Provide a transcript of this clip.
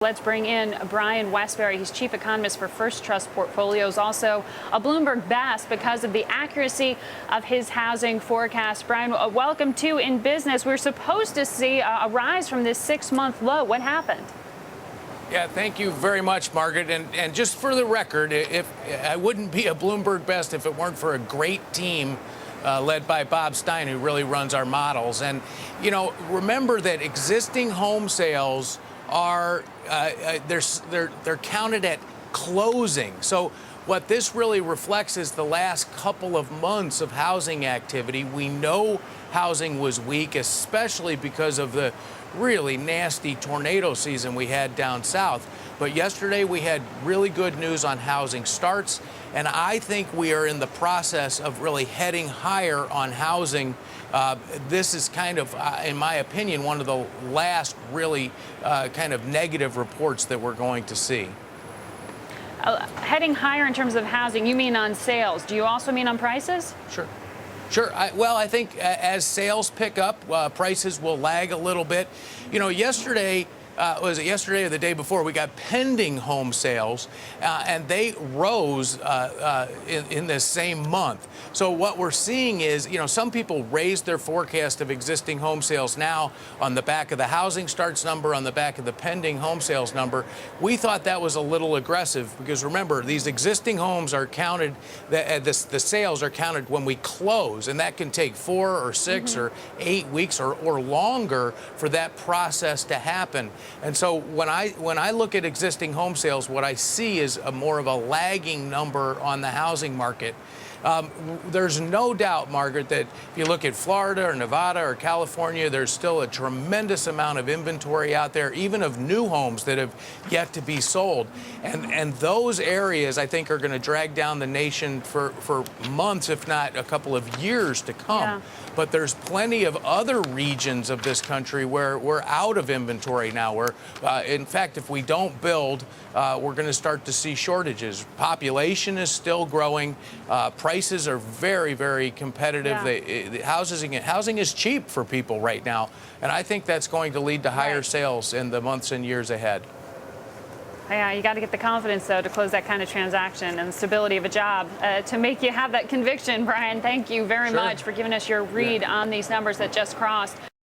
Let's bring in Brian Wesbury. He's chief economist for First Trust Portfolios, also a Bloomberg best because of the accuracy of his housing forecast. Brian, welcome to In Business. We're supposed to see a rise from this 6-month low. What happened? Yeah, thank you very much, Margaret. And just for the record, if I wouldn't be a Bloomberg best if it weren't for a great team led by Bob Stein, who really runs our models. And, you know, remember that existing home sales are they're counted at closing. So what this really reflects is the last couple of months of housing activity. We know housing was weak, especially because of the really nasty tornado season we had down south. But yesterday we had really good news on housing starts, and I think we are in the process of really heading higher on housing. This is kind of, in my opinion, one of the last really kind of negative reports that we're going to see. Heading higher in terms of housing, you mean on sales. Do you also mean on prices? Sure. Sure. Well, I think as sales pick up, prices will lag a little bit. You know, yesterday, was it yesterday or the day before, we got pending home sales, and they rose in this same month. So what we're seeing is, you know, some people raised their forecast of existing home sales now on the back of the housing starts number, on the back of the pending home sales number. We thought that was a little aggressive because, remember, these existing homes are counted, the sales are counted when we close, and that can take 4 or 6 or 8 weeks or longer for that process to happen. And so when I look at existing home sales, what I see is more of a lagging number on the housing market. There's no doubt, Margaret, that if you look at Florida or Nevada or California, there's still a tremendous amount of inventory out there, even of new homes that have yet to be sold. And those areas, I think, are going to drag down the nation for months, if not a couple of years to come. Yeah. But there's plenty of other regions of this country where we're out of inventory now. In fact, if we don't build, we're going to start to see shortages. Population is still growing. Prices are very, very competitive. Yeah. Housing is cheap for people right now, and I think that's going to lead to higher sales in the months and years ahead. Yeah, you got to get the confidence, though, to close that kind of transaction and the stability of a job to make you have that conviction. Brian, thank you very much for giving us your read on these numbers that just crossed.